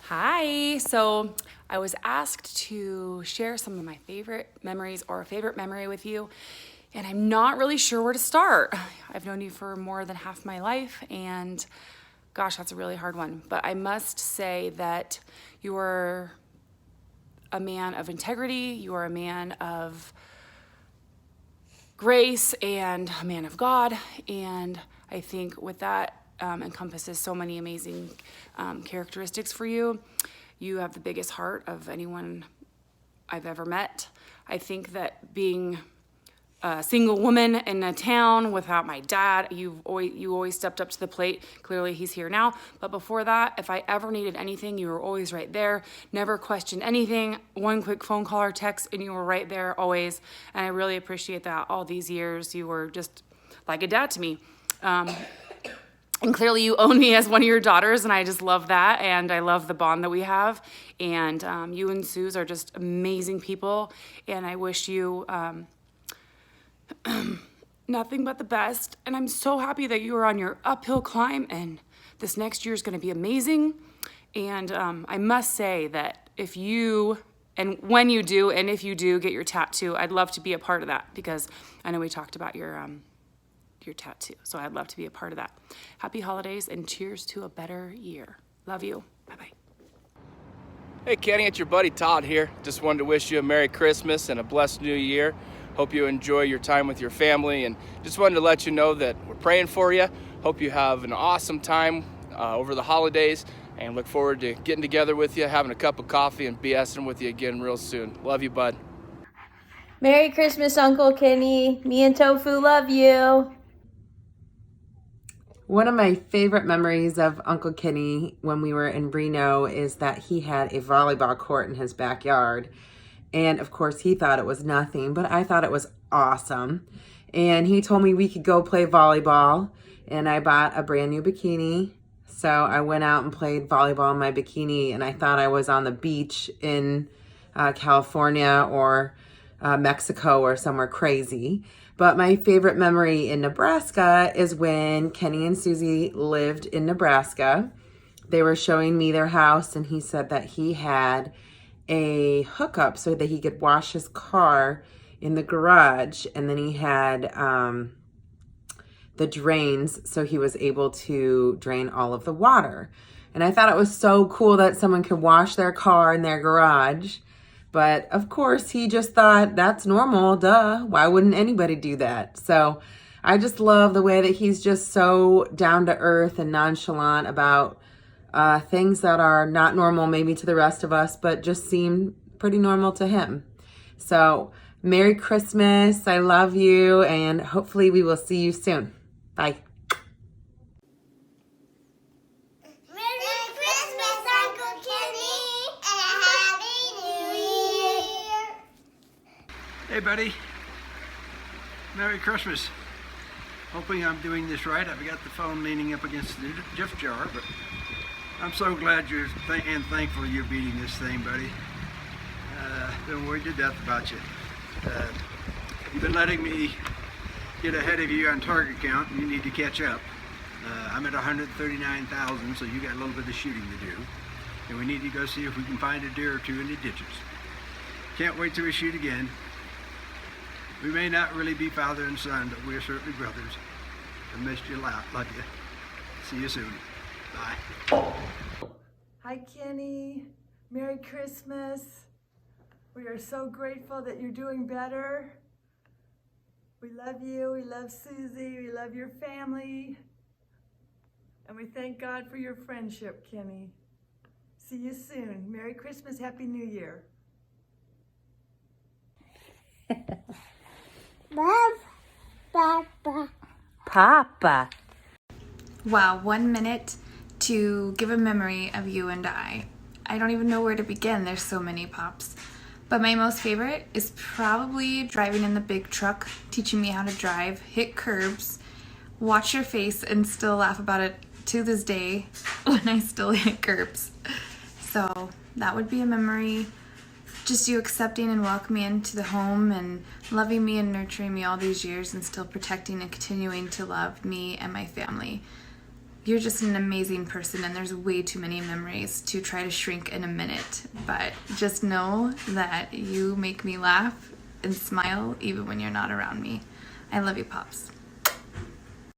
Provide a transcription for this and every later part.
Hi. So I was asked to share some of my favorite memories or a favorite memory with you, and I'm not really sure where to start. I've known you for more than half my life, and gosh, that's a really hard one. But I must say that you are a man of integrity, you are a man of grace, and a man of God. And I think with that encompasses so many amazing characteristics for you. You have the biggest heart of anyone I've ever met. I think that being a single woman in a town without my dad, you always stepped up to the plate. Clearly he's here now, but before that, if I ever needed anything, you were always right there. Never questioned anything. One quick phone call or text and you were right there always. And I really appreciate that. All these years you were just like a dad to me. And clearly you own me as one of your daughters, and I just love that, and I love the bond that we have. And you and Suze are just amazing people, and I wish you nothing but the best. And I'm so happy that you are on your uphill climb, and this next year is going to be amazing. And I must say that if you, and when you do, and if you do get your tattoo, I'd love to be a part of that, because I know we talked about your tattoo. So I'd love to be a part of that. Happy holidays and cheers to a better year. Love you. Bye-bye. Hey Kenny, it's your buddy Todd here. Just wanted to wish you a Merry Christmas and a blessed New Year. Hope you enjoy your time with your family, and just wanted to let you know that we're praying for you. Hope you have an awesome time over the holidays, and look forward to getting together with you, having a cup of coffee, and BSing with you again real soon. Love you, bud. Merry Christmas, Uncle Kenny. Me and Tofu love you. One of my favorite memories of Uncle Kenny when we were in Reno is that he had a volleyball court in his backyard. And of course he thought it was nothing, but I thought it was awesome. And he told me we could go play volleyball, and I bought a brand new bikini. So I went out and played volleyball in my bikini, and I thought I was on the beach in California or Mexico or somewhere crazy. But my favorite memory in Nebraska is when Kenny and Susie lived in Nebraska. They were showing me their house, and he said that he had a hookup so that he could wash his car in the garage, and then he had the drains so he was able to drain all of the water. And I thought it was so cool that someone could wash their car in their garage. But of course, he just thought that's normal, duh. Why wouldn't anybody do that? So I just love the way that he's just so down to earth and nonchalant about things that are not normal maybe to the rest of us, but just seem pretty normal to him. So Merry Christmas. I love you, and hopefully we will see you soon. Bye. Hey buddy, Merry Christmas. Hoping I'm doing this right. I've got the phone leaning up against the gift jar, but I'm so glad you're and thankful you're beating this thing, buddy. Been worried to death about you. You've been letting me get ahead of you on target count, and you need to catch up. I'm at 139,000, so you got a little bit of shooting to do. And we need to go see if we can find a deer or two in the ditches. Can't wait till we shoot again. We may not really be father and son, but we're certainly brothers. I missed you a lot. Love you. See you soon. Bye. Hi, Kenny. Merry Christmas. We are so grateful that you're doing better. We love you. We love Susie. We love your family. And we thank God for your friendship, Kenny. See you soon. Merry Christmas. Happy New Year. Papa. Wow, 1 minute to give a memory of you and I. I don't even know where to begin. There's so many pops. But my most favorite is probably driving in the big truck, teaching me how to drive, hit curbs, watch your face, and still laugh about it to this day when I still hit curbs. So that would be a memory. Just you accepting and welcoming me into the home and loving me and nurturing me all these years and still protecting and continuing to love me and my family. You're just an amazing person, and there's way too many memories to try to shrink in a minute. But just know that you make me laugh and smile even when you're not around me. I love you, Pops.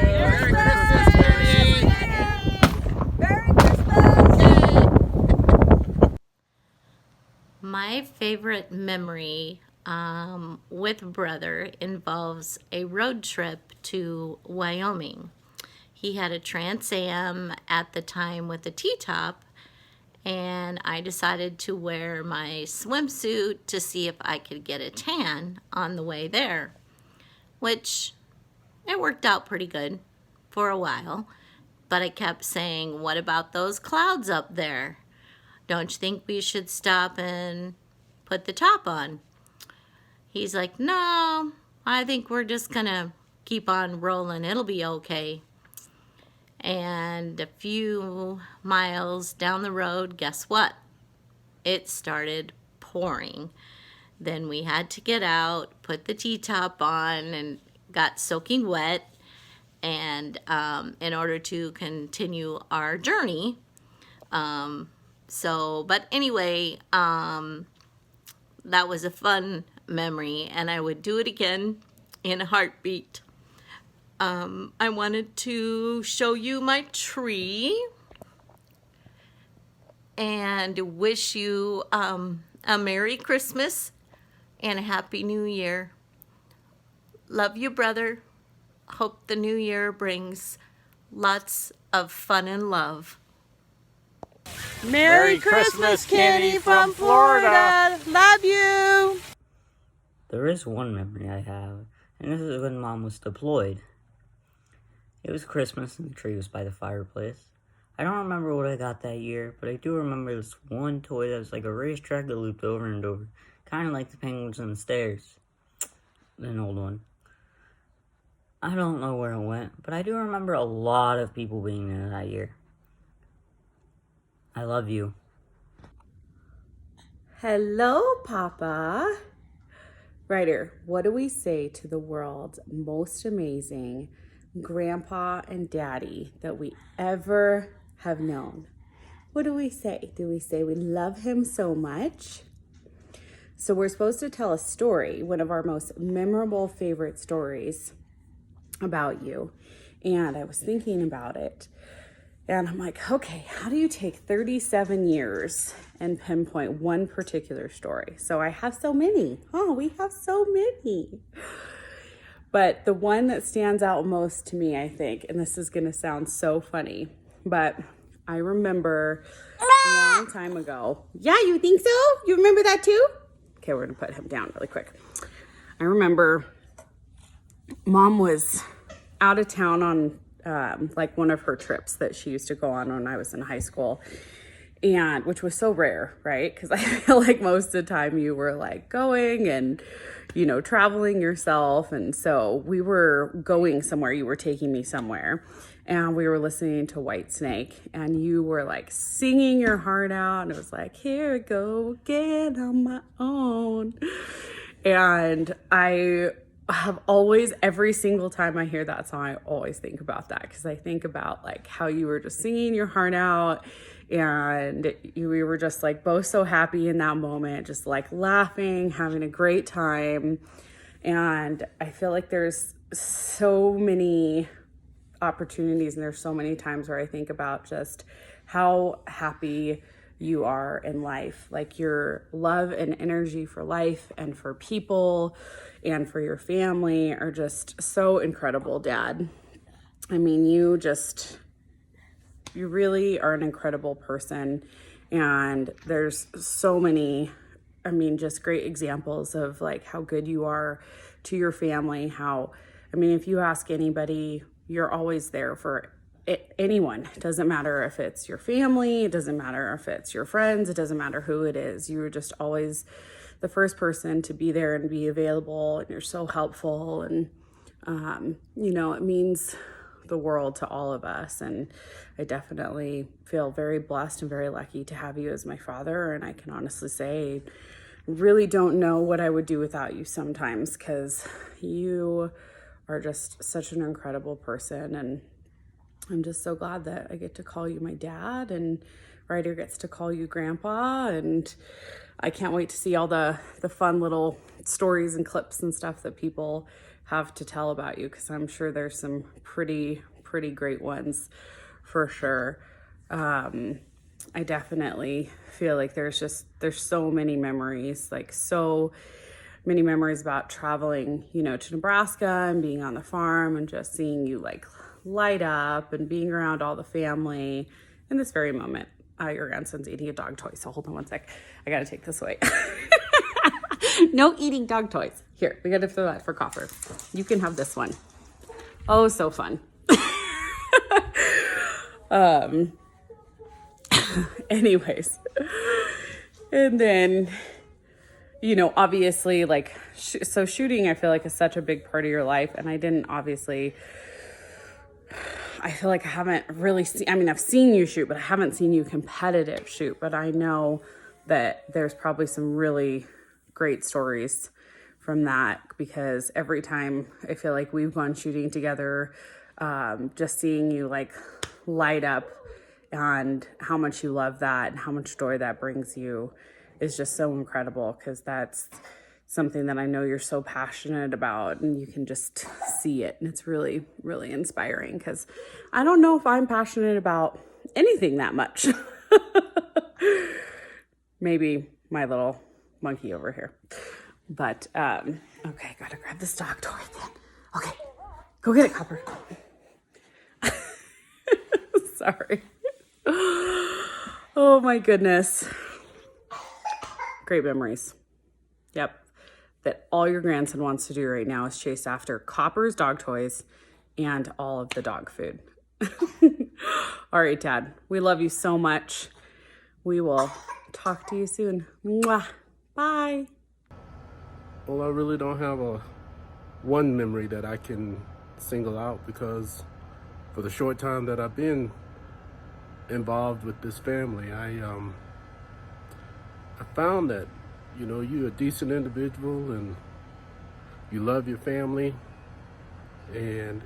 Merry Christmas! My favorite memory with brother involves a road trip to Wyoming. He had a Trans Am at the time with a T-top, and I decided to wear my swimsuit to see if I could get a tan on the way there, which it worked out pretty good for a while, but I kept saying, what about those clouds up there? Don't you think we should stop and put the top on? He's like, no, I think we're just gonna keep on rolling. It'll be okay. And a few miles down the road, guess what? It started pouring. Then we had to get out, put the T-top on, and got soaking wet. And in order to continue our journey, but anyway, that was a fun memory, and I would do it again in a heartbeat. I wanted to show you my tree and wish you a Merry Christmas and a Happy New Year. Love you, brother. Hope the new year brings lots of fun and love. Merry Christmas, Kenny from Florida. Love you. There is one memory I have, and this is when Mom was deployed. It was Christmas and the tree was by the fireplace. I don't remember what I got that year, but I do remember this one toy that was like a racetrack that looped over and over. Kind of like the penguins on the stairs. An old one. I don't know where it went, but I do remember a lot of people being there that year. I love you. Hello, Papa. Ryder, what do we say to the world's most amazing grandpa and daddy that we ever have known? What do we say? Do we say we love him so much? So we're supposed to tell a story, one of our most memorable favorite stories about you. And I was thinking about it. And I'm like, okay, how do you take 37 years and pinpoint one particular story? So I have so many. Oh, we have so many. But the one that stands out most to me, I think, and this is going to sound so funny, but I remember a long time ago. Yeah, you think so? You remember that too? Okay, we're going to put him down really quick. I remember Mom was out of town on like one of her trips that she used to go on when I was in high school, and which was so rare, right? Because I feel like most of the time you were like going and, you know, traveling yourself. And so we were going somewhere, you were taking me somewhere, and we were listening to Whitesnake, and you were like singing your heart out, and it was like, here I go again on my own. And I have always, every single time I hear that song, I always think about that, because I think about like how you were just singing your heart out, and we were just like both so happy in that moment, just like laughing, having a great time. And I feel like there's so many opportunities, and there's so many times where I think about just how happy you are in life, like your love and energy for life and for people and for your family are just so incredible, Dad. I mean, you really are an incredible person, and there's so many, I mean, just great examples of like how good you are to your family. How, I mean, if you ask anybody, you're always there for anyone. It doesn't matter if it's your family, it doesn't matter if it's your friends, it doesn't matter who it is. You're just always the first person to be there and be available, and you're so helpful, and you know, it means the world to all of us. And I definitely feel very blessed and very lucky to have you as my father. And I can honestly say, really don't know what I would do without you sometimes, because you are just such an incredible person. And I'm just so glad that I get to call you my dad, and Ryder gets to call you Grandpa, and I can't wait to see all the fun little stories and clips and stuff that people have to tell about you, because I'm sure there's some pretty great ones for sure. I definitely feel like there's so many memories, like so many memories about traveling, you know, to Nebraska and being on the farm and just seeing you like light up and being around all the family. In this very moment, your grandson's eating a dog toy, so hold on one sec. I gotta take this away. No eating dog toys. Here, we gotta throw that for Copper. You can have this one. Oh, so fun. Anyways, and then, you know, obviously, like, so shooting, I feel like, is such a big part of your life, and I feel like I haven't really seen, I mean, I've seen you shoot, but I haven't seen you competitive shoot, but I know that there's probably some really great stories from that, because every time I feel like we've gone shooting together, just seeing you like light up and how much you love that and how much joy that brings you is just so incredible, because that's something that I know you're so passionate about, and you can just see it, and it's really inspiring, because I don't know if I'm passionate about anything that much. Maybe my little monkey over here, but okay, gotta grab this dog toy then. Okay, go get it, Copper. Sorry. Oh my goodness. Great memories. Yep. That all your grandson wants to do right now is chase after Copper's dog toys and all of the dog food. All right, Dad. We love you so much. We will talk to you soon. Mwah. Bye. Well, I really don't have one memory that I can single out, because for the short time that I've been involved with this family, I found that, you know, you're a decent individual and you love your family, and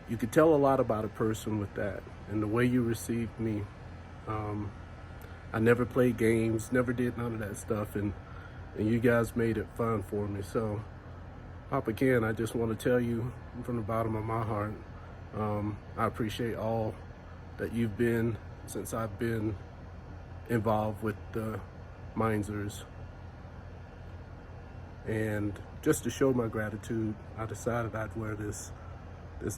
you could tell a lot about a person with that. And the way you received me, I never played games, never did none of that stuff, and you guys made it fun for me. So, Papa Ken, I just want to tell you from the bottom of my heart, I appreciate all that you've been since I've been involved with the Meinzers. And just to show my gratitude, I decided I'd wear this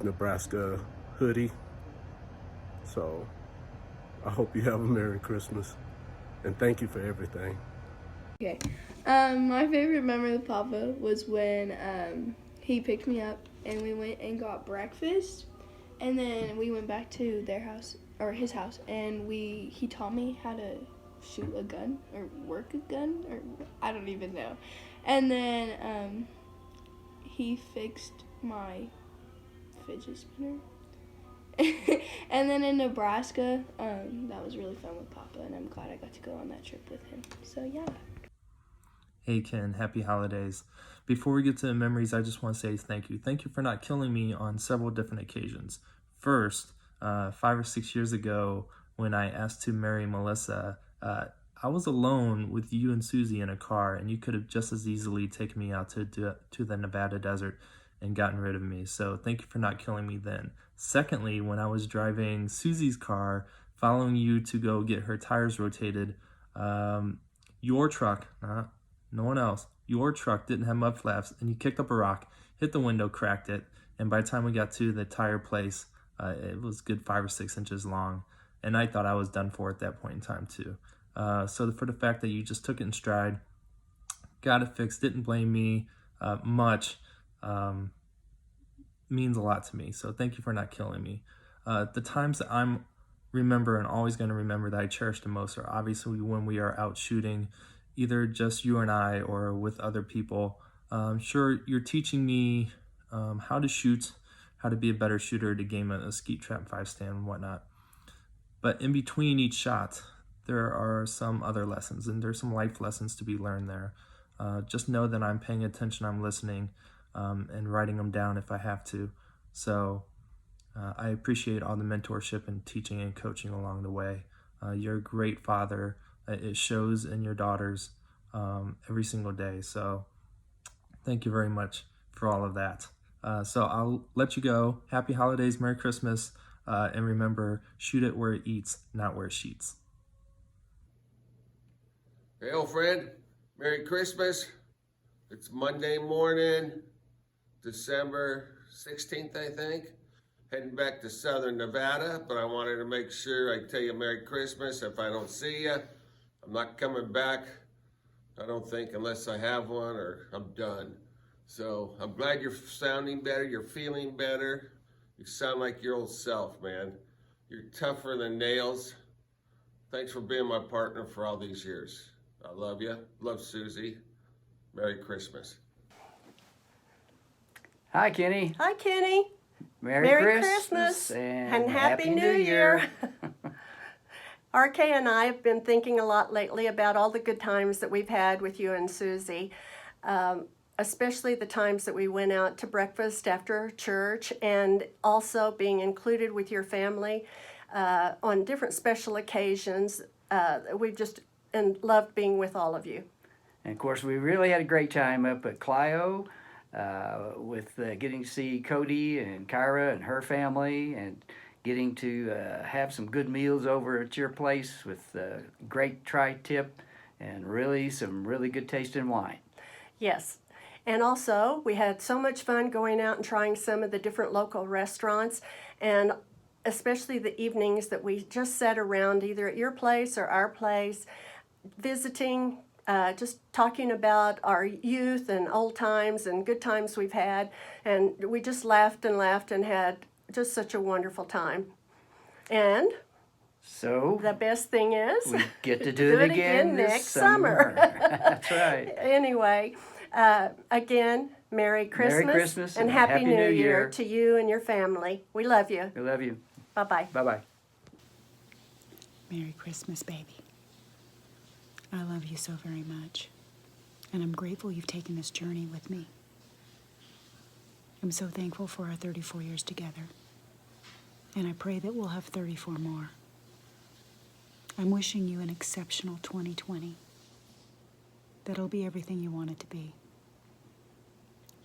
Nebraska hoodie. So I hope you have a Merry Christmas, and thank you for everything. Okay, my favorite memory with Papa was when he picked me up and we went and got breakfast, and then we went back to their house, or his house, and he taught me how to shoot a gun or work a gun, or I don't even know. And then he fixed my fidget spinner. And then in Nebraska, that was really fun with Papa, and I'm glad I got to go on that trip with him. So yeah. Hey Ken, happy holidays. Before we get to the memories, I just want to say thank you. Thank you for not killing me on several different occasions. First, 5 or 6 years ago, when I asked to marry Melissa, I was alone with you and Susie in a car, and you could have just as easily taken me out to the Nevada desert and gotten rid of me. So thank you for not killing me then. Secondly, when I was driving Susie's car, following you to go get her tires rotated, your truck, no one else, your truck didn't have mud flaps, and you kicked up a rock, hit the window, cracked it, and by the time we got to the tire place, it was good 5 or 6 inches long, and I thought I was done for at that point in time too. So for the fact that you just took it in stride, got it fixed, didn't blame me much, means a lot to me. So thank you for not killing me. The times that I'm remember and always going to remember that I cherish the most are obviously when we are out shooting, either just you and I or with other people. Sure, you're teaching me how to shoot, how to be a better shooter, to game a skeet trap 5-stand and whatnot. But in between each shot, there are some other lessons, and there's some life lessons to be learned there. Just know that I'm paying attention, I'm listening, and writing them down if I have to. So I appreciate all the mentorship and teaching and coaching along the way. You're a great father. It shows in your daughters every single day. So thank you very much for all of that. So I'll let you go. Happy holidays, Merry Christmas, and remember, shoot it where it eats, not where it sheets. Hey, old friend, Merry Christmas. It's Monday morning, December 16th, I think. Heading back to Southern Nevada, but I wanted to make sure I tell you Merry Christmas. If I don't see you, I'm not coming back, I don't think, unless I have one or I'm done. So I'm glad you're sounding better, you're feeling better. You sound like your old self, man. You're tougher than nails. Thanks for being my partner for all these years. I love you. Love Susie. Merry Christmas. Hi, Kenny. Hi, Kenny. Merry Christmas and Happy New Year. RK and I have been thinking a lot lately about all the good times that we've had with you and Susie, especially the times that we went out to breakfast after church and also being included with your family on different special occasions. We've just loved being with all of you. And of course, we really had a great time up at Clio with getting to see Cody and Kyra and her family, and getting to have some good meals over at your place with great tri-tip and some really good tasting wine. Yes. And also, we had so much fun going out and trying some of the different local restaurants, and especially the evenings that we just sat around either at your place or our place, visiting, just talking about our youth and old times and good times we've had. And we just laughed and had just such a wonderful time. And so the best thing is we get to do it again next summer. That's right. Anyway, again, Merry Christmas and Happy New Year to you and your family. We love you. We love you. Bye-bye. Bye-bye. Merry Christmas, baby. I love you so very much, and I'm grateful you've taken this journey with me. I'm so thankful for our 34 years together, and I pray that we'll have 34 more. I'm wishing you an exceptional 2020. That'll be everything you want it to be.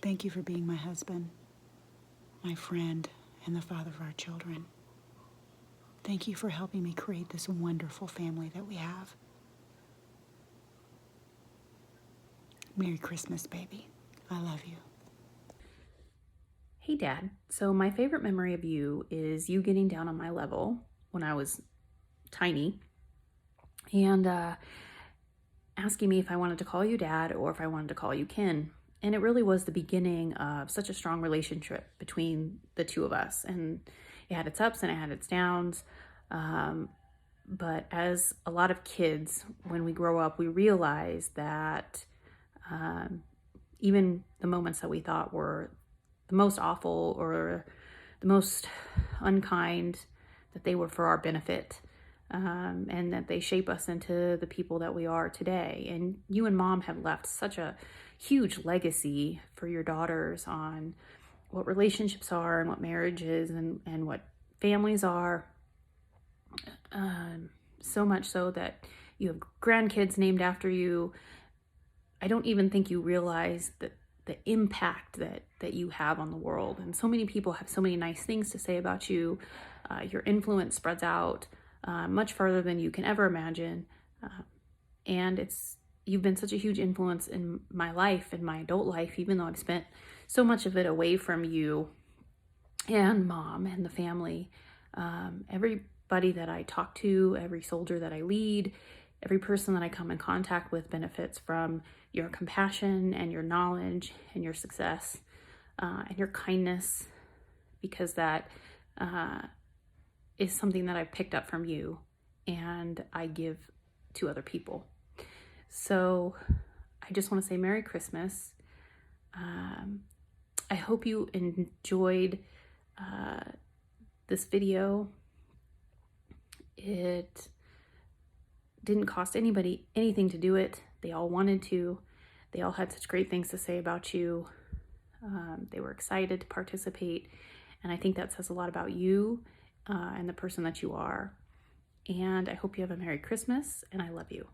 Thank you for being my husband, my friend, and the father of our children. Thank you for helping me create this wonderful family that we have. Merry Christmas, baby. I love you. Hey, Dad. So my favorite memory of you is you getting down on my level when I was tiny and asking me if I wanted to call you Dad or if I wanted to call you Ken. And it really was the beginning of such a strong relationship between the two of us. And it had its ups and it had its downs. But as a lot of kids, when we grow up, we realize that even the moments that we thought were the most awful or the most unkind, that they were for our benefit, and that they shape us into the people that we are today. And you and Mom have left such a huge legacy for your daughters on what relationships are and what marriage is and what families are. So much so that you have grandkids named after you. I don't even think you realize that the impact that you have on the world. And so many people have so many nice things to say about you. Your influence spreads out much further than you can ever imagine. And you've been such a huge influence in my life, in my adult life, even though I've spent so much of it away from you and Mom and the family. Everybody that I talk to, every soldier that I lead, every person that I come in contact with benefits from your compassion and your knowledge and your success and your kindness, because that is something that I've picked up from you and I give to other people. So I just want to say Merry Christmas. I hope you enjoyed this video. It didn't cost anybody anything to do it. They all wanted to. They all had such great things to say about you. They were excited to participate. And I think that says a lot about you and the person that you are. And I hope you have a Merry Christmas, and I love you.